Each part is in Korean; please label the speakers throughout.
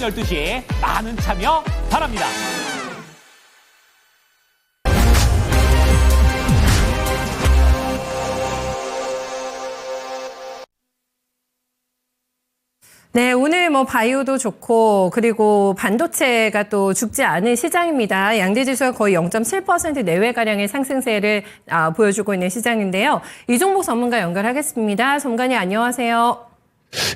Speaker 1: 오전 12시 많은 참여 바랍니다.
Speaker 2: 네, 오늘 바이오도 좋고 그리고 반도체가 또 죽지 않은 시장입니다. 양대지수가 거의 0.7% 내외가량의 상승세를 보여주고 있는 시장인데요. 이종복 전문가 연결하겠습니다. 전문가님 안녕하세요.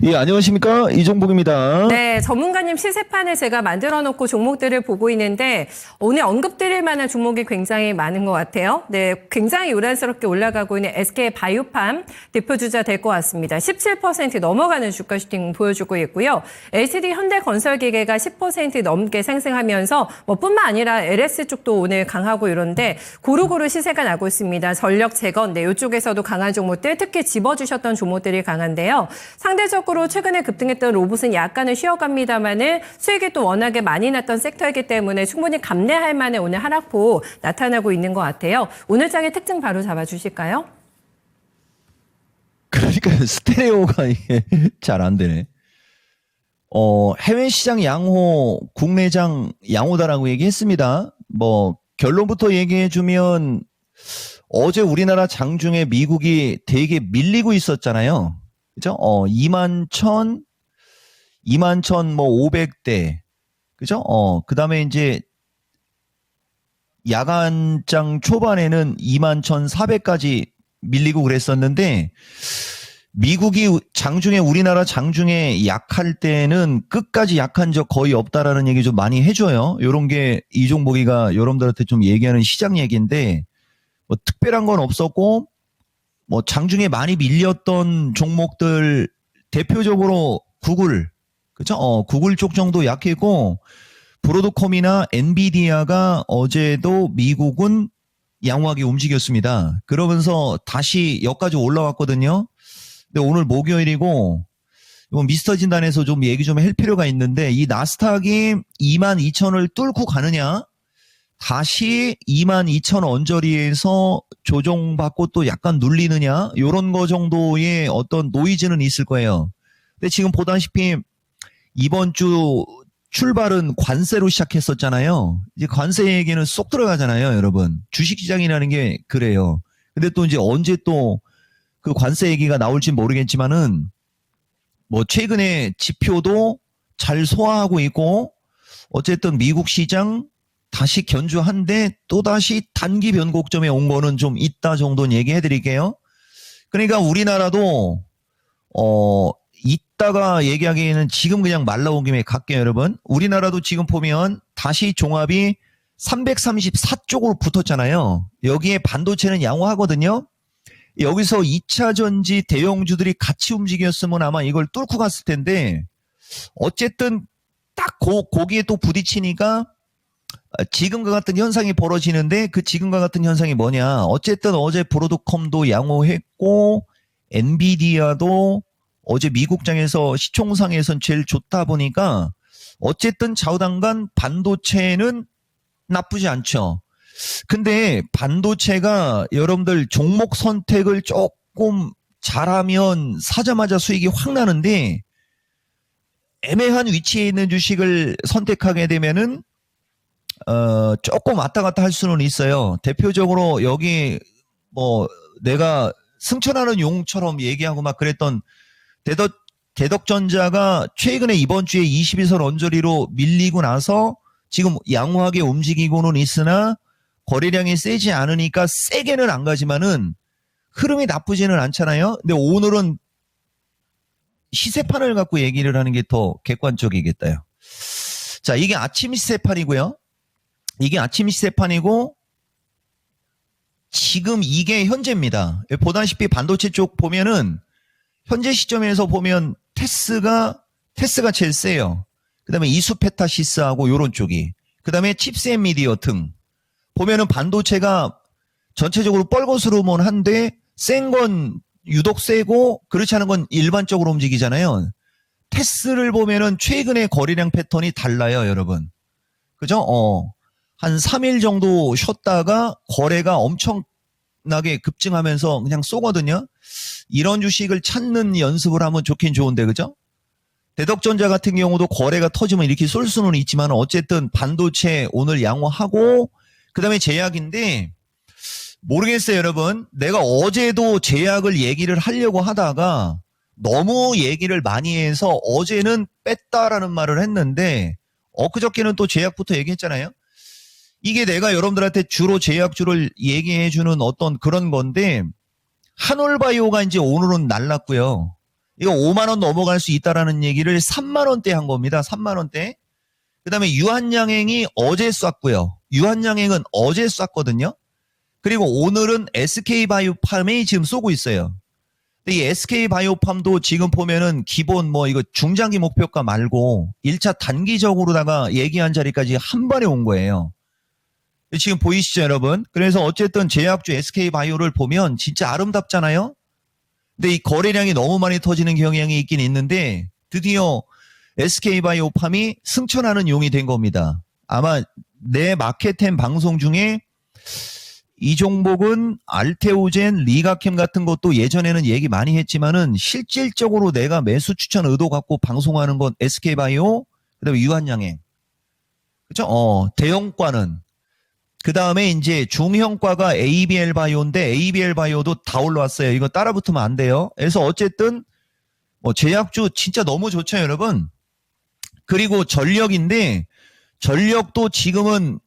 Speaker 3: 예, 안녕하십니까. 이종복입니다.
Speaker 2: 네, 전문가님 시세판을 제가 만들어 놓고 종목들을 보고 있는데 오늘 언급드릴 만한 종목이 굉장히 많은 것 같아요. 네, 굉장히 요란스럽게 올라가고 있는 SK 바이오팜 대표주자 될 것 같습니다. 17% 넘어가는 주가 슈팅 보여주고 있고요. LCD 현대건설기계가 10% 넘게 상승하면서 뿐만 아니라 LS 쪽도 오늘 강하고 이런데 고루고루 시세가 나고 있습니다. 전력 재건, 네, 이쪽에서도 강한 종목들, 특히 집어주셨던 종목들이 강한데요. 상대적으로 최근에 급등했던 로봇은 약간은 쉬어갑니다만은 수익이 또 워낙에 많이 났던 섹터이기 때문에 충분히 감내할 만한 오늘 하락폭 나타나고 있는 것 같아요. 오늘 장의 특징 바로 잡아주실까요?
Speaker 3: 그러니까 스테레오가 이게 잘 안 되네. 해외 시장 양호, 국내장 양호다라고 얘기했습니다. 결론부터 얘기해 주면 어제 우리나라 장중에 미국이 되게 밀리고 있었잖아요. 그죠? 21,500대. 그죠? 그 다음에 이제 야간장 초반에는 21,400까지 밀리고 그랬었는데, 미국이 장중에, 우리나라 장중에 약할 때는 끝까지 약한 적 거의 없다라는 얘기 좀 많이 해줘요. 요런 게 이종복이가 여러분들한테 좀 얘기하는 시장 얘기인데, 특별한 건 없었고, 장중에 많이 밀렸던 종목들, 대표적으로 구글, 그죠? 구글 쪽 정도 약했고, 브로드컴이나 엔비디아가 어제도 미국은 양호하게 움직였습니다. 그러면서 다시 여기까지 올라왔거든요. 근데 오늘 목요일이고, 이건 미스터 진단에서 좀 얘기 좀 할 필요가 있는데, 이 나스닥이 22,000을 뚫고 가느냐? 다시 22,000 언저리에서 조정받고 또 약간 눌리느냐 요런 거 정도의 어떤 노이즈는 있을 거예요. 근데 지금 보다시피 이번 주 출발은 관세로 시작했었잖아요. 이제 관세 얘기는 쏙 들어가잖아요, 여러분. 주식시장이라는 게 그래요. 근데 또 이제 언제 또 그 관세 얘기가 나올지 모르겠지만은 최근에 지표도 잘 소화하고 있고 어쨌든 미국 시장 다시 견주한데 또다시 단기 변곡점에 온 거는 좀 있다 정도는 얘기해 드릴게요. 그러니까 우리나라도 이따가 얘기하기에는 지금 그냥 말 나온 김에 갈게요, 여러분. 우리나라도 지금 보면 다시 종합이 334쪽으로 붙었잖아요. 여기에 반도체는 양호하거든요. 여기서 2차 전지 대형주들이 같이 움직였으면 아마 이걸 뚫고 갔을 텐데 어쨌든 딱 거기에 또 부딪히니까 지금과 같은 현상이 벌어지는데 그 지금과 같은 현상이 뭐냐. 어쨌든 어제 브로드컴도 양호했고 엔비디아도 어제 미국장에서 시총상에선 제일 좋다 보니까 어쨌든 좌우당간 반도체는 나쁘지 않죠. 근데 반도체가 여러분들 종목 선택을 조금 잘하면 사자마자 수익이 확 나는데 애매한 위치에 있는 주식을 선택하게 되면은 조금 왔다 갔다 할 수는 있어요. 대표적으로 여기 내가 승천하는 용처럼 얘기하고 막 그랬던 대덕전자가 최근에 이번 주에 22선 언저리로 밀리고 나서 지금 양호하게 움직이고는 있으나 거래량이 세지 않으니까 세게는 안 가지만은 흐름이 나쁘지는 않잖아요. 근데 오늘은 시세판을 갖고 얘기를 하는 게 더 객관적이겠다요. 자, 이게 아침 시세판이고요. 이게 아침 시세판이고 지금 이게 현재입니다. 보다시피 반도체 쪽 보면은 현재 시점에서 보면 테스가 제일 세요. 그 다음에 이수페타시스하고 요런 쪽이. 그 다음에 칩스앤미디어 등. 보면은 반도체가 전체적으로 뻘겋으로만 한데 센 건 유독 세고 그렇지 않은 건 일반적으로 움직이잖아요. 테스를 보면은 최근의 거래량 패턴이 달라요, 여러분. 그죠? 한 3일 정도 쉬었다가 거래가 엄청나게 급증하면서 그냥 쏘거든요. 이런 주식을 찾는 연습을 하면 좋긴 좋은데, 그죠? 대덕전자 같은 경우도 거래가 터지면 이렇게 쏠 수는 있지만 어쨌든 반도체 오늘 양호하고 그다음에 제약인데 모르겠어요, 여러분. 내가 어제도 제약을 얘기를 하려고 하다가 너무 얘기를 많이 해서 어제는 뺐다라는 말을 했는데 엊그저께는 또 제약부터 얘기했잖아요. 이게 내가 여러분들한테 주로 제약주를 얘기해주는 어떤 그런 건데 한올바이오가 이제 오늘은 날랐고요. 이거 5만 원 넘어갈 수 있다라는 얘기를 3만 원대 한 겁니다. 3만 원대. 그다음에 유한양행이 어제 쐈고요. 유한양행은 어제 쐈거든요. 그리고 오늘은 SK바이오팜이 지금 쏘고 있어요. 근데 이 SK바이오팜도 지금 보면은 기본 뭐 이거 중장기 목표가 말고 1차 단기적으로다가 얘기한 자리까지 한 번에 온 거예요. 지금 보이시죠, 여러분? 그래서 어쨌든 제약주 SK바이오를 보면 진짜 아름답잖아요? 근데 이 거래량이 너무 많이 터지는 경향이 있긴 있는데 드디어 SK바이오팜이 승천하는 용이 된 겁니다. 아마 내 마켓템 방송 중에 이 종목은 알테오젠, 리가캠 같은 것도 예전에는 얘기 많이 했지만은 실질적으로 내가 매수 추천 의도 갖고 방송하는 건 SK바이오, 그다음에 유한양행. 그렇죠? 대형과는 그다음에 이제 중형과가 ABL 바이오인데 ABL 바이오도 다 올라왔어요. 이거 따라 붙으면 안 돼요. 그래서 어쨌든 뭐 제약주 진짜 너무 좋죠, 여러분. 그리고 전력인데 전력도 지금은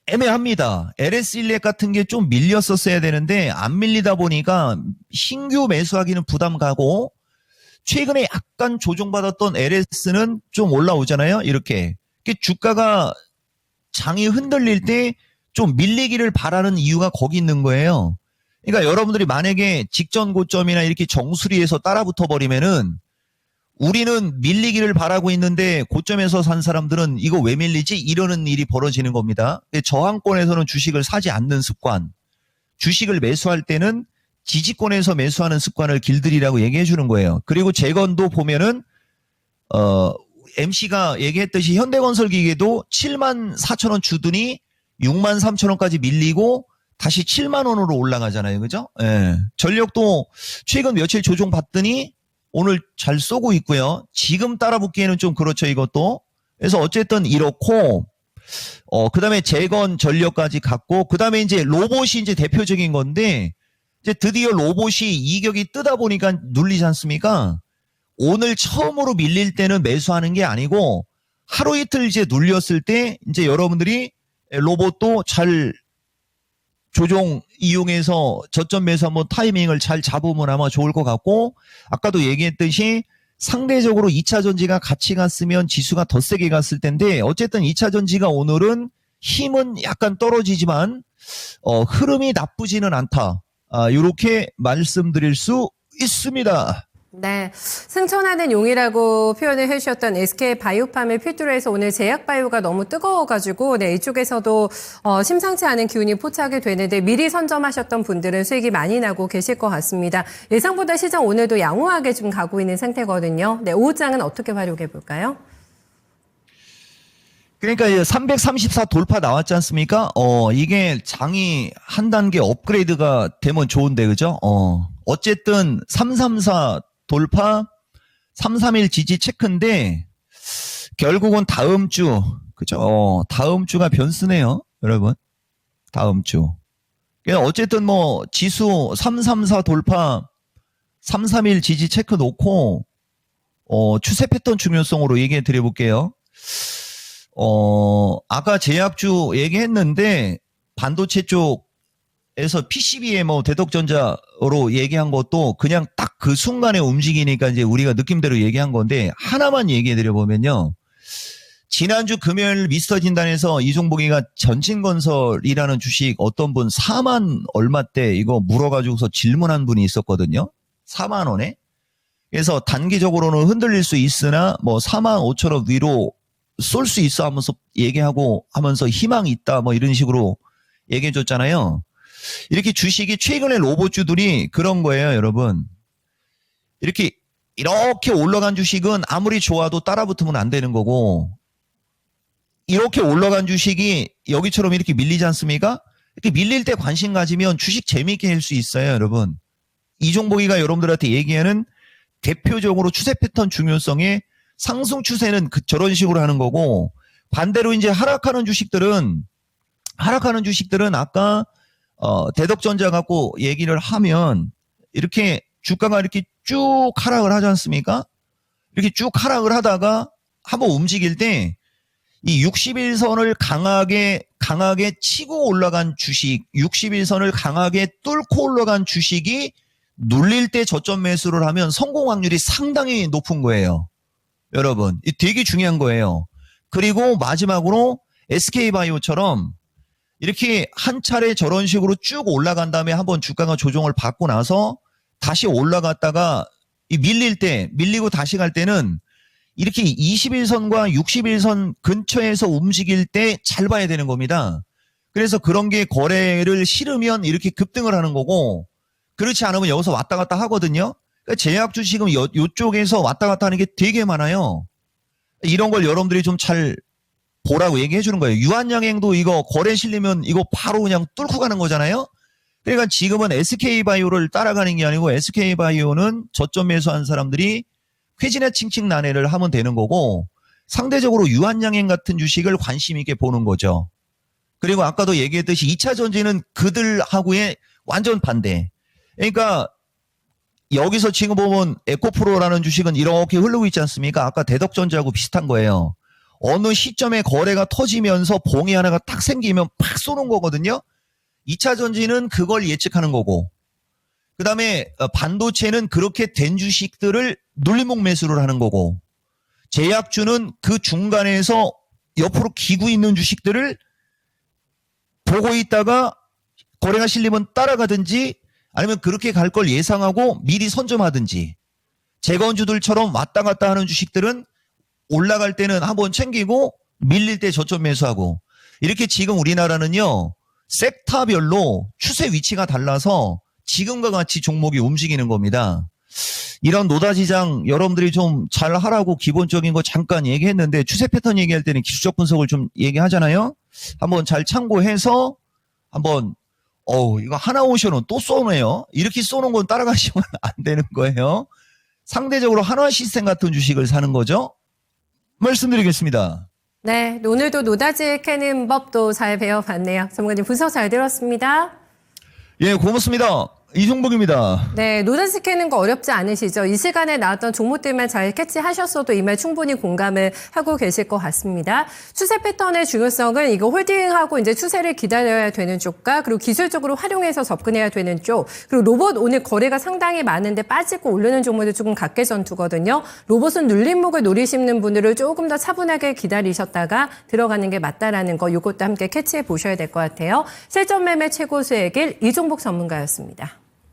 Speaker 3: 애매합니다. LS1렉 같은 게 좀 밀렸었어야 되는데 안 밀리다 보니까 신규 매수하기는 부담 가고 최근에 약간 조정받았던 LS는 좀 올라오잖아요. 이렇게 주가가 장이 흔들릴 때 좀 밀리기를 바라는 이유가 거기 있는 거예요. 그러니까 여러분들이 만약에 직전 고점이나 이렇게 정수리에서 따라붙어 버리면은 우리는 밀리기를 바라고 있는데 고점에서 산 사람들은 이거 왜 밀리지? 이러는 일이 벌어지는 겁니다. 저항권에서는 주식을 사지 않는 습관, 주식을 매수할 때는 지지권에서 매수하는 습관을 길들이라고 얘기해 주는 거예요. 그리고 재건도 보면은 MC가 얘기했듯이 현대건설기계도 7만 4천 원 주더니 6만 3천 원까지 밀리고 다시 7만 원으로 올라가잖아요. 그죠? 예. 전력도 최근 며칠 조정 받더니 오늘 잘 쏘고 있고요. 지금 따라붙기에는 좀 그렇죠, 이것도. 그래서 어쨌든 이렇고, 그 다음에 재건 전력까지 갔고, 그 다음에 이제 로봇이 이제 대표적인 건데, 이제 드디어 로봇이 이격이 뜨다 보니까 눌리지 않습니까? 오늘 처음으로 밀릴 때는 매수하는 게 아니고, 하루 이틀 이제 눌렸을 때, 이제 여러분들이 로봇도 잘 조종 이용해서 저점 매수 한번 타이밍을 잘 잡으면 아마 좋을 것 같고, 아까도 얘기했듯이 상대적으로 2차 전지가 같이 갔으면 지수가 더 세게 갔을 텐데 어쨌든 2차 전지가 오늘은 힘은 약간 떨어지지만 흐름이 나쁘지는 않다. 이렇게 말씀드릴 수 있습니다.
Speaker 2: 네, 승천하는 용이라고 표현을 해주셨던 SK바이오팜을 필두로 해서 오늘 제약바이오가 너무 뜨거워가지고 이쪽에서도 심상치 않은 기운이 포착이 되는데 미리 선점하셨던 분들은 수익이 많이 나고 계실 것 같습니다. 예상보다 시장 오늘도 양호하게 좀 가고 있는 상태거든요. 네, 오후장은 어떻게 활용해 볼까요?
Speaker 3: 그러니까 334 돌파 나왔지 않습니까? 이게 장이 한 단계 업그레이드가 되면 좋은데, 그죠? 어쨌든 334 돌파, 331 지지 체크인데 결국은 다음 주, 그죠? 다음 주가 변수네요, 여러분. 다음 주. 어쨌든 뭐 지수 334 돌파, 331 지지 체크 놓고 추세 패턴 중요성으로 얘기해 드려 볼게요. 아까 제약주 얘기했는데 반도체 쪽에서 PCB에 뭐 대덕전자로 얘기한 것도 그냥 딱 그 순간에 움직이니까 이제 우리가 느낌대로 얘기한 건데 하나만 얘기해 드려 보면요. 지난주 금요일 미스터 진단에서 이종복이가 전진건설이라는 주식 어떤 분 4만 얼마대 이거 물어가지고서 질문한 분이 있었거든요. 4만 원에. 그래서 단기적으로는 흔들릴 수 있으나 뭐 4만 5천 원 위로 쏠 수 있어 하면서 얘기하고 하면서 희망이 있다 뭐 이런 식으로 얘기해 줬잖아요. 이렇게 주식이 최근에 로봇주들이 그런 거예요, 여러분. 이렇게 올라간 주식은 아무리 좋아도 따라붙으면 안 되는 거고 이렇게 올라간 주식이 여기처럼 이렇게 밀리지 않습니까? 이렇게 밀릴 때 관심 가지면 주식 재미있게 할 수 있어요, 여러분. 이종복이가 여러분들한테 얘기하는 대표적으로 추세 패턴 중요성에 상승 추세는 저런 식으로 하는 거고, 반대로 이제 하락하는 주식들은 아까 대덕전자 갖고 얘기를 하면 이렇게 주가가 이렇게 쭉 하락을 하지 않습니까? 이렇게 쭉 하락을 하다가 한번 움직일 때 이 61선을 강하게 치고 올라간 주식, 61선을 강하게 뚫고 올라간 주식이 눌릴 때 저점 매수를 하면 성공 확률이 상당히 높은 거예요. 여러분, 이 되게 중요한 거예요. 그리고 마지막으로 SK바이오처럼 이렇게 한 차례 저런 식으로 쭉 올라간 다음에 한번 주가가 조정을 받고 나서 다시 올라갔다가 밀리고 다시 갈 때는 이렇게 21선과 61선 근처에서 움직일 때 잘 봐야 되는 겁니다. 그래서 그런 게 거래를 싫으면 이렇게 급등을 하는 거고, 그렇지 않으면 여기서 왔다 갔다 하거든요. 그러니까 제약 주식은 이쪽에서 왔다 갔다 하는 게 되게 많아요. 이런 걸 여러분들이 좀 잘 보라고 얘기해 주는 거예요. 유한양행도 이거 거래 실리면 이거 바로 그냥 뚫고 가는 거잖아요. 그러니까 지금은 SK바이오를 따라가는 게 아니고 SK바이오는 저점 매수한 사람들이 회진의 칭칭난해를 하면 되는 거고, 상대적으로 유한양행 같은 주식을 관심 있게 보는 거죠. 그리고 아까도 얘기했듯이 2차 전지는 그들하고의 완전 반대. 그러니까 여기서 지금 보면 에코프로라는 주식은 이렇게 흐르고 있지 않습니까? 아까 대덕전자하고 비슷한 거예요. 어느 시점에 거래가 터지면서 봉이 하나가 탁 생기면 팍 쏘는 거거든요. 2차 전지는 그걸 예측하는 거고, 그 다음에 반도체는 그렇게 된 주식들을 눌림목 매수를 하는 거고, 제약주는 그 중간에서 옆으로 기고 있는 주식들을 보고 있다가 거래가 실리면 따라가든지 아니면 그렇게 갈 걸 예상하고 미리 선점하든지, 재건주들처럼 왔다 갔다 하는 주식들은 올라갈 때는 한번 챙기고 밀릴 때 저점 매수하고, 이렇게 지금 우리나라는요 섹터별로 추세 위치가 달라서 지금과 같이 종목이 움직이는 겁니다. 이런 노다지장 여러분들이 좀 잘 하라고 기본적인 거 잠깐 얘기했는데, 추세 패턴 얘기할 때는 기술적 분석을 좀 얘기하잖아요. 한번 잘 참고해서 한번 이거 하나오션은 또 쏘네요. 이렇게 쏘는 건 따라가시면 안 되는 거예요. 상대적으로 한화시스템 같은 주식을 사는 거죠. 말씀드리겠습니다.
Speaker 2: 네, 오늘도 노다지 캐는 법도 잘 배워봤네요. 전문가님 분석 잘 들었습니다.
Speaker 3: 예, 고맙습니다. 이종복입니다.
Speaker 2: 네, 노다지 캐는 거 어렵지 않으시죠? 이 시간에 나왔던 종목들만 잘 캐치하셨어도 이 말 충분히 공감을 하고 계실 것 같습니다. 추세 패턴의 중요성은 이거 홀딩하고 이제 추세를 기다려야 되는 쪽과, 그리고 기술적으로 활용해서 접근해야 되는 쪽, 그리고 로봇 오늘 거래가 상당히 많은데 빠지고 오르는 종목들 조금 각계전투거든요. 로봇은 눌림목을 노리시는 분들을 조금 더 차분하게 기다리셨다가 들어가는 게 맞다라는 거, 이것도 함께 캐치해 보셔야 될 것 같아요. 실전 매매 최고 수익일 이종복 전문가였습니다.